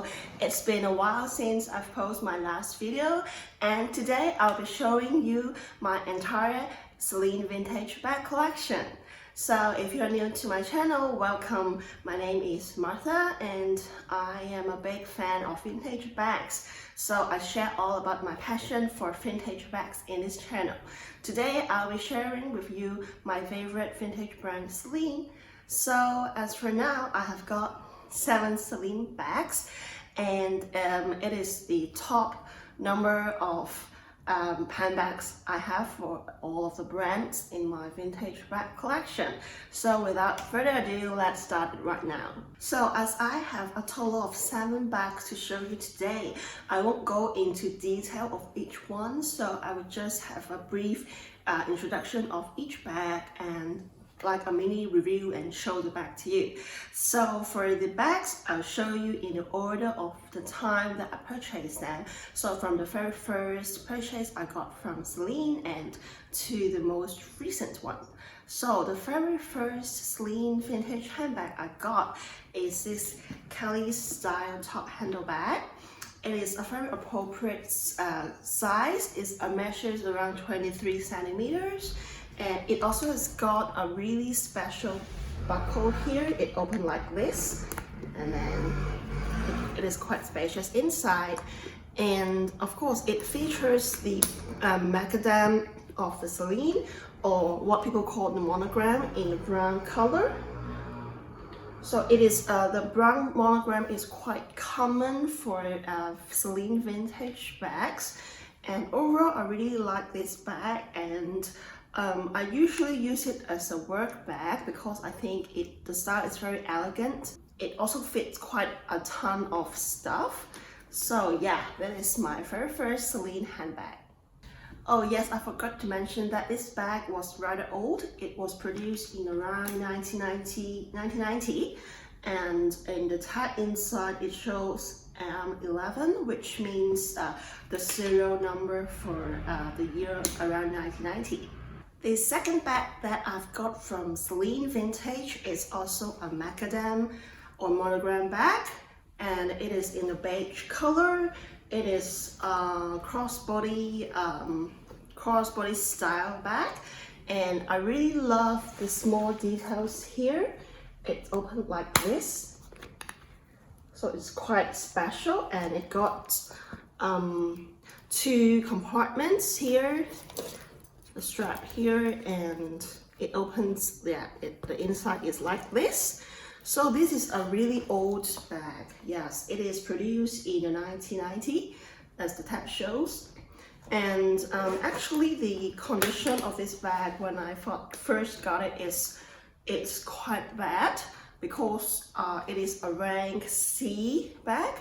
So it's been a while since I've posted my last video, and today I'll be showing you my entire Celine vintage bag collection. So if you're new to my channel, welcome. My name is Martha and I am a big fan of vintage bags. So I share all about my passion for vintage bags in this channel. Today I'll be sharing with you my favorite vintage brand, Celine. So as for now, I have got 7 Celine bags, and it is the top number of handbags I have for all of the brands in my vintage bag collection. So without further ado, let's start it right now. So as I have a total of 7 bags to show you today, I won't go into detail of each one, so I will just have a brief introduction of each bag and like a mini review and show the bag to you. So for the bags, I'll show you in the order of the time that I purchased them. So from the very first purchase I got from Celine and to the most recent one. So the very first Celine vintage handbag I got is this Kelly style top handle bag. It is a very appropriate size. It measures around 23 centimeters. And it also has got a really special buckle here. It opens like this, and then it is quite spacious inside. And of course, it features the macadam of the Celine, or what people call the monogram, in the brown color. So it is the brown monogram is quite common for Celine vintage bags. And overall, I really like this bag, and I usually use it as a work bag because I think the style is very elegant. It also fits quite a ton of stuff. So yeah, that is my very first Celine handbag. Oh yes, I forgot to mention that this bag was rather old. It was produced in around 1990, and in the tag inside it shows 11, which means the serial number for the year around 1990. The second bag that I've got from Celine Vintage is also a macadam or monogram bag, and it is in the beige color. It is a crossbody style bag, and I really love the small details here. It's open like this, so it's quite special, and it got 2 compartments here. The strap here, and it opens, the inside is like this. So this is a really old bag. Yes, it is produced in 1990, as the tag shows. And actually the condition of this bag when I first got it it's quite bad, because it is a rank C bag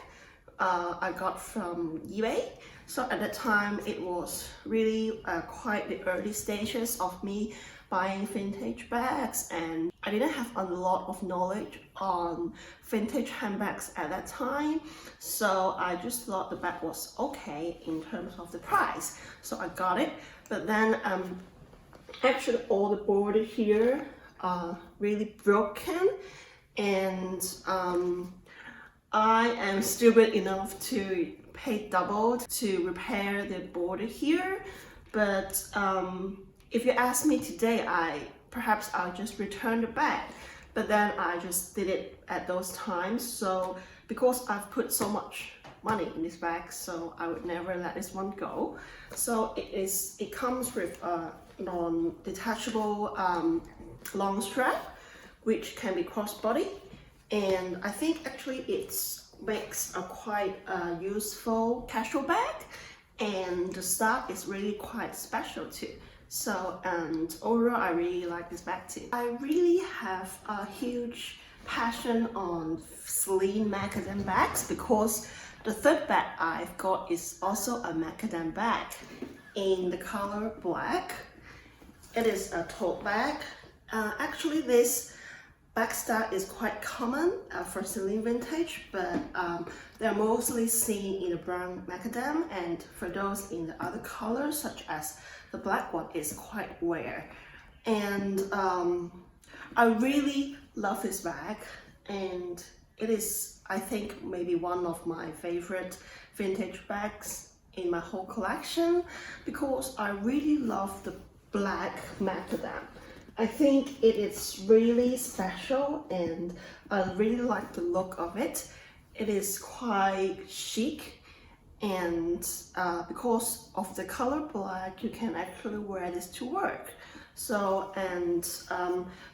I got from eBay. So at that time, it was really quite the early stages of me buying vintage bags, and I didn't have a lot of knowledge on vintage handbags at that time. So I just thought the bag was okay in terms of the price. So I got it, but then actually all the border here are really broken, and I am stupid enough to pay double to repair the border here. But if you ask me today, perhaps I'll just return the bag, but then I just did it at those times. So because I've put so much money in this bag, so I would never let this one go. So it comes with a non-detachable long strap, which can be crossbody, and I think actually makes a quite useful casual bag, and the style is really quite special too. So, and overall I really like this bag too. I really have a huge passion on Celine macadam bags, because the third bag I've got is also a macadam bag in the color black. It is a tote bag. Actually this bag style is quite common for Celine Vintage, but they're mostly seen in the brown macadam, and for those in the other colors, such as the black one, is quite rare. And I really love this bag, and it is, I think, maybe one of my favorite vintage bags in my whole collection because I really love the black macadam. I think it is really special and I really like the look of it. It is quite chic, and because of the color black, you can actually wear this to work. So, and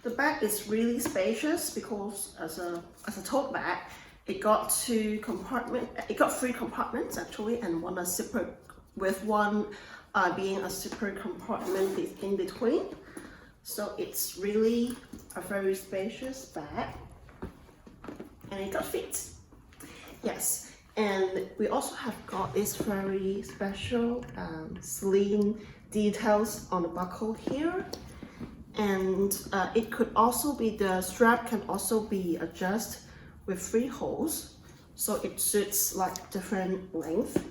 the bag is really spacious because as a tote bag, it got three compartments actually, and one a zipper, with one being a zipper compartment in between. So it's really a very spacious bag, and it got fit. Yes, and we also have got this very special Celine details on the buckle here, and it could also be, the strap can also be adjusted with 3 holes, so it suits like different length.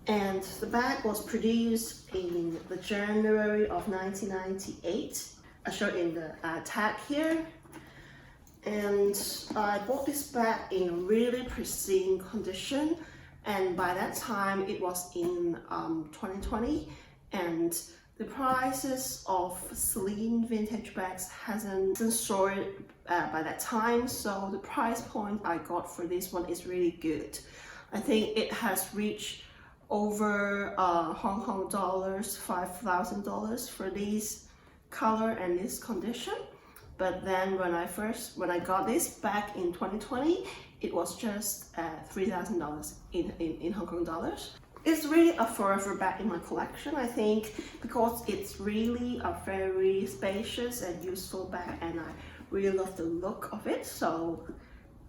And the bag was produced in the January of 1998. I show in the tag here. And I bought this bag in really pristine condition, and by that time it was in 2020, and the prices of Celine vintage bags hasn't soared by that time, so the price point I got for this one is really good. I think it has reached over Hong Kong dollars, $5,000 for this color and this condition. But then when I got this back in 2020, it was just $3,000 in Hong Kong dollars. It's really a forever bag in my collection, I think, because it's really a very spacious and useful bag, and I really love the look of it. So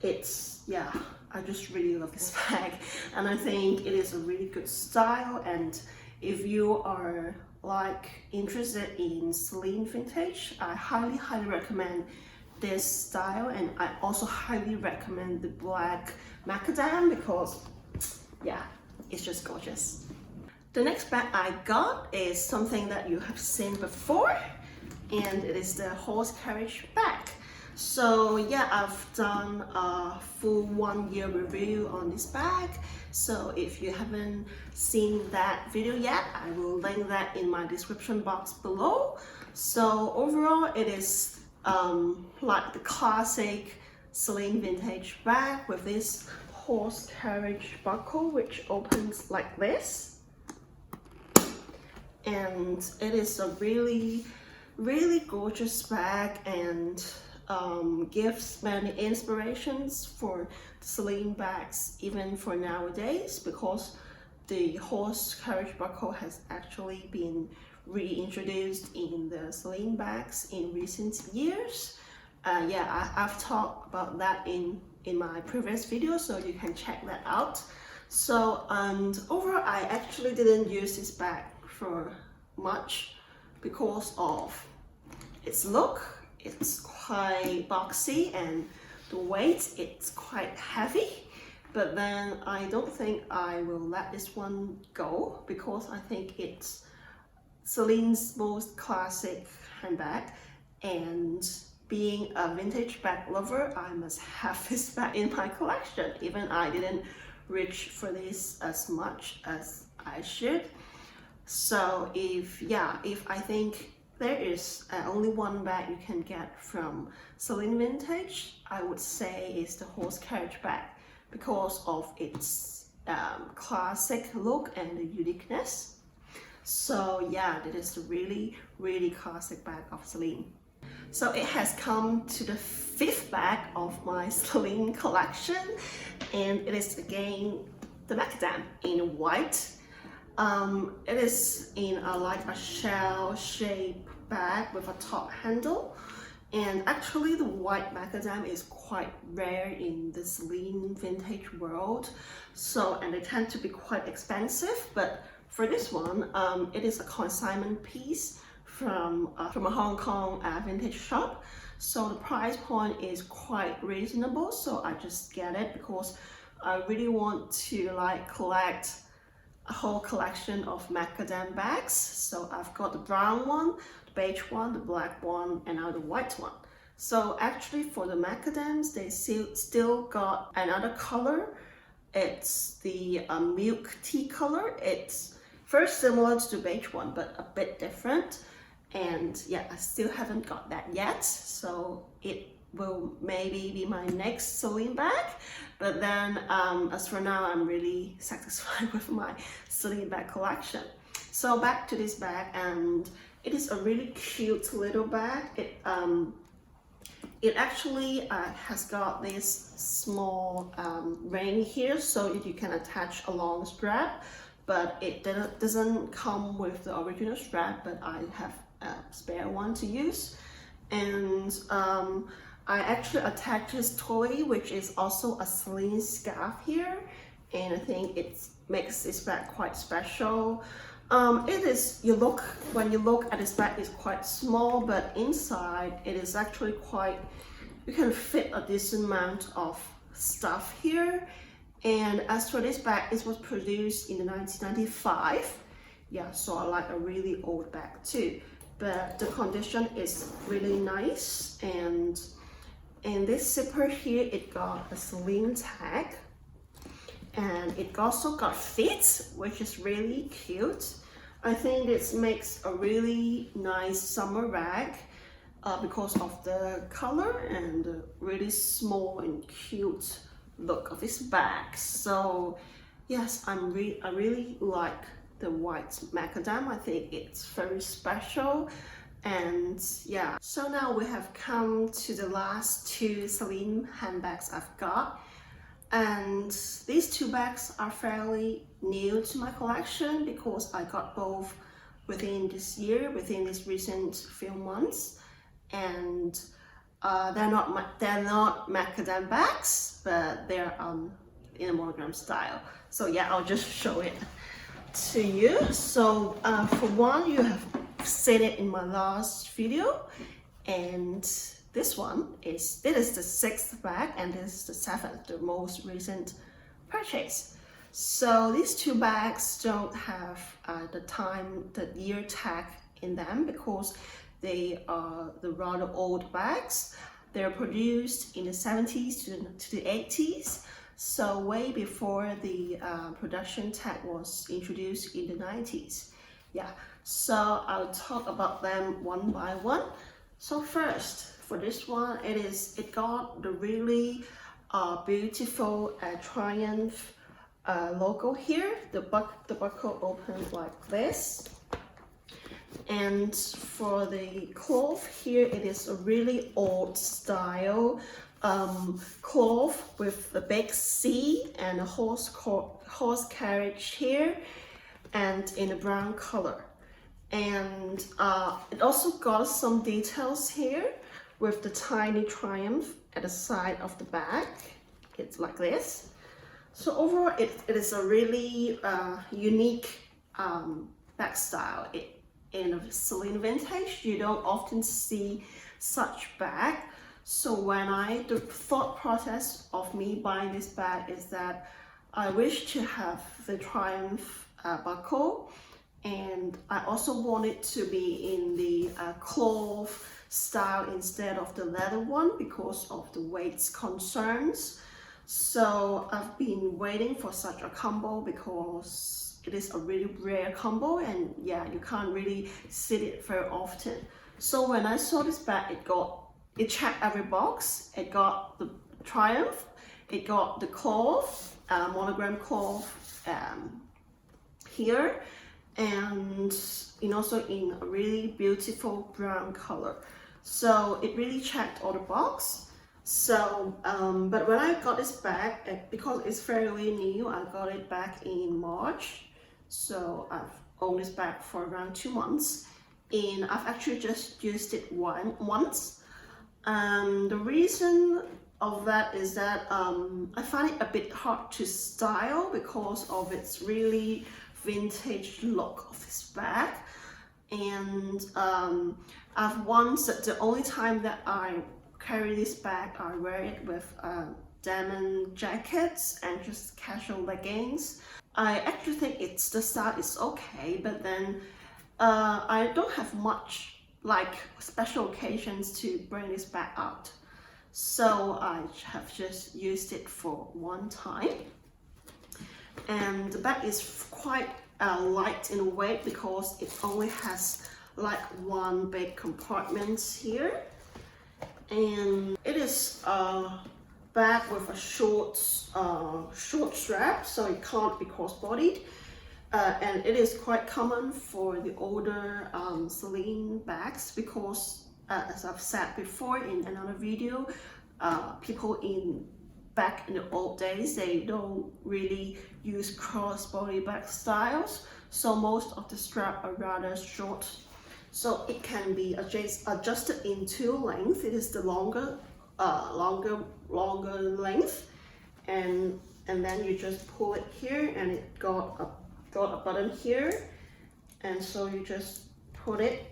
it's, yeah, I just really love this bag, and I think it is a really good style. And if you are like interested in Celine vintage, I highly recommend this style, and I also highly recommend the black macadam because, yeah, it's just gorgeous. The next bag I got is something that you have seen before, and it is the horse carriage bag. So yeah, I've done a full 1-year review on this bag. So if you haven't seen that video yet, I will link that in my description box below. So overall, it is like the classic Celine vintage bag with this horse carriage buckle, which opens like this. And it is a really gorgeous bag, and gives many inspirations for Celine bags even for nowadays, because the horse carriage buckle has actually been reintroduced in the Celine bags in recent years. Yeah, I've talked about that in my previous video, so you can check that out. So, and overall, I actually didn't use this bag for much because of its look. It's quite boxy, and the weight, it's quite heavy. But then I don't think I will let this one go, because I think it's Celine's most classic handbag, and being a vintage bag lover, I must have this bag in my collection. Even I didn't reach for this as much as I should. So if I think there is only one bag you can get from Celine vintage, I would say is the horse carriage bag, because of its classic look and the uniqueness. So yeah, that is a really classic bag of Celine. So it has come to the 5th bag of my Celine collection, and it is again the macadam in white. It is in like a shell-shaped bag with a top handle, and actually the white macadam is quite rare in the Celine vintage world. So, and they tend to be quite expensive, but for this one, it is a consignment piece from a Hong Kong vintage shop. So the price point is quite reasonable, so I just get it because I really want to like collect a whole collection of macadam bags. So I've got the brown one, the beige one, the black one, and now the white one. So actually for the macadams, they still got another color. It's the milk tea color. It's very similar to the beige one, but a bit different. And yeah, I still haven't got that yet. So it will maybe be my next Celine bag. But then as for now, I'm really satisfied with my Celine bag collection. So back to this bag, and it is a really cute little bag. It actually has got this small ring here so that you can attach a long strap, but it doesn't come with the original strap, but I have a spare one to use. And I actually attached this toy, which is also a Celine scarf here, and I think it makes this bag quite special. When you look at this bag, it's quite small, but inside it is actually quite, you can fit a decent amount of stuff here. And as for this bag, it was produced in 1995. Yeah, so I like a really old bag too, but the condition is really nice. And in this zipper here, it got a Celine tag. And it also got feet, which is really cute. I think this makes a really nice summer bag because of the color and the really small and cute look of this bag. So yes, I really like the white macadam. I think it's very special. And yeah, so now we have come to the last two Celine handbags I've got. And these two bags are fairly new to my collection because I got both within this year, within these recent few months. And they're not macadam bags, but they're in a monogram style. So yeah, I'll just show it to you. So for one, you have seen it in my last video, and this is the 6th bag, and this is the 7th, the most recent purchase. So these two bags don't have the year tag in them because they are the rather old bags. They're produced in the 70s to the 80s, so way before the production tag was introduced in the 90s. Yeah, so I'll talk about them one by one. So first, for this one, it got the really beautiful Triumph logo here. The buckle opens like this. And for the cloth here, it is a really old style cloth with the big C and a horse carriage here, and in a brown color. And it also got some details here with the tiny Triumph at the side of the bag. It's like this. So overall, it is a really unique bag style. In a Celine vintage, you don't often see such bag. So the thought process of me buying this bag is that I wish to have the Triumph buckle, and I also want it to be in the cloth style instead of the leather one because of the weight concerns. So I've been waiting for such a combo because it is a really rare combo, and yeah, you can't really see it very often. So when I saw this bag, it checked every box. It got the Triumph, it got the cloth, monogram cloth here, and also in a really beautiful brown color. So it really checked all the boxes. So but when I got this bag, because it's fairly new, I got it back in March. So I've owned this bag for around 2 months, and I've actually just used it once. The reason of that is that I find it a bit hard to style because of its really vintage look of this bag. And the only time that I carry this bag, I wear it with denim jackets and just casual leggings. I actually think the style is okay, but then I don't have much like special occasions to bring this bag out. So I have just used it for one time. And the bag is quite light in weight because it only has like one big compartment here. And it is a bag with a short strap, so it can't be crossbodied. And it is quite common for the older Celine bags because, as I've said before in another video, people back in the old days, they don't really use crossbody bag styles, so most of the strap are rather short. So it can be adjusted in two lengths. It is the longer length, and then you just pull it here, and it got a button here, and so you just put it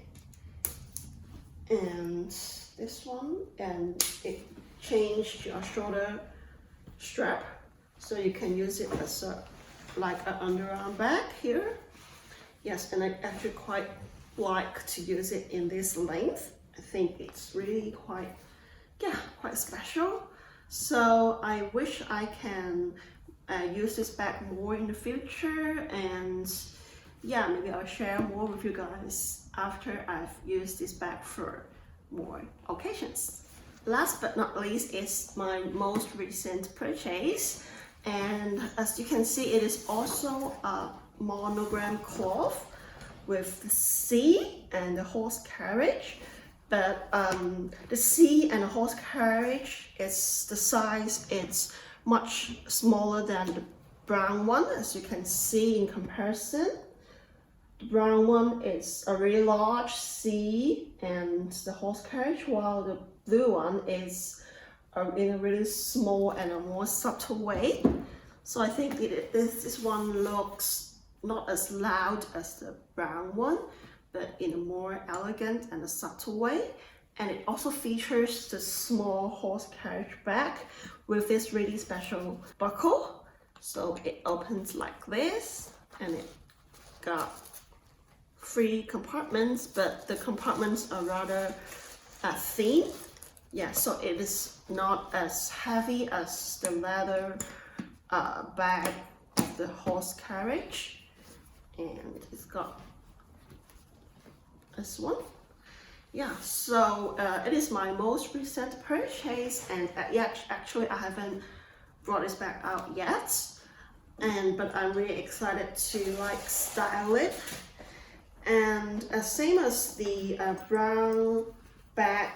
and this one, and it changed your shoulder strap, so you can use it as like an underarm bag here. Yes, and I actually quite like to use it in this length. I think it's really quite special. So I wish I can use this bag more in the future, and yeah, maybe I'll share more with you guys after I've used this bag for more occasions. Last but not least is my most recent purchase, and as you can see, it is also a monogram cloth with the C and the horse carriage. But the C and the horse carriage is the size, it's much smaller than the brown one, as you can see in comparison. The brown one is a really large C and the horse carriage, while the blue one is in a really small and a more subtle way. So I think this one looks not as loud as the brown one, but in a more elegant and a subtle way. And it also features the small horse carriage bag with this really special buckle. So it opens like this, and it got 3 compartments, but the compartments are rather thin. Yeah, so it is not as heavy as the leather bag of the horse carriage. And it's got this one. Yeah, so it is my most recent purchase, and actually I haven't brought this bag out yet, but I'm really excited to like style it. And same as the brown bag,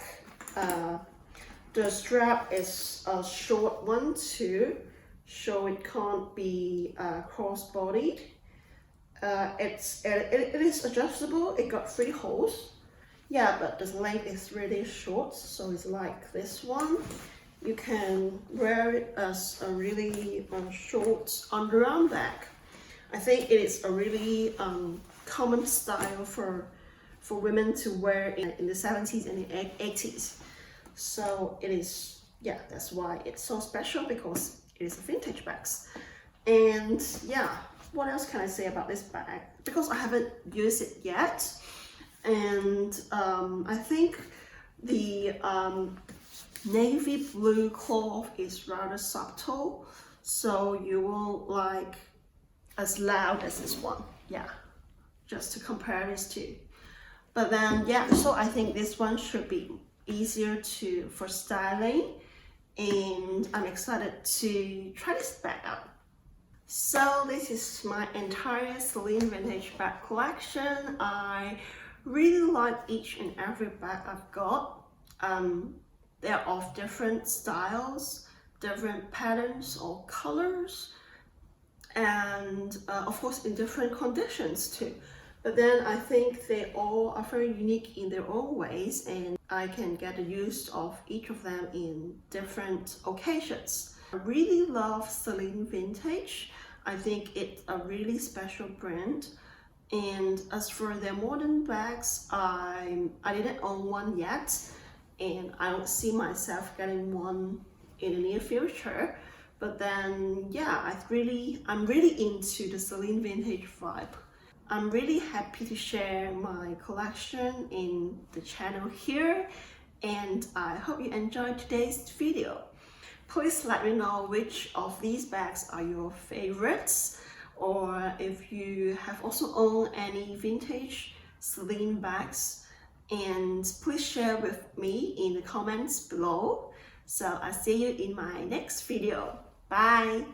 the strap is a short one too, so it can't be cross-bodied. It is adjustable. It got 3 holes. Yeah, but the length is really short, so it's like this one. You can wear it as a really short underarm bag. I think it is a really common style for women to wear in the 70s and the 80s. So it is, yeah, that's why it's so special, because it is a vintage bags. And yeah, what else can I say about this bag? Because I haven't used it yet, and I think the navy blue cloth is rather subtle, so you won't like as loud as this one. Yeah, just to compare these two. But then yeah, so I think this one should be easier for styling, and I'm excited to try this bag out. So this is my entire Celine vintage bag collection. I really like each and every bag I've got. They're of different styles, different patterns or colors, and of course in different conditions too. But then I think they all are very unique in their own ways, and I can get the use of each of them in different occasions. I really love Celine Vintage. I think it's a really special brand. And as for their modern bags, I didn't own one yet, and I don't see myself getting one in the near future. But then yeah, I'm really into the Celine Vintage vibe. I'm really happy to share my collection in the channel here, and I hope you enjoyed today's video. Please let me know which of these bags are your favorites, or if you have also owned any vintage Celine bags, and please share with me in the comments below. So I'll see you in my next video. Bye!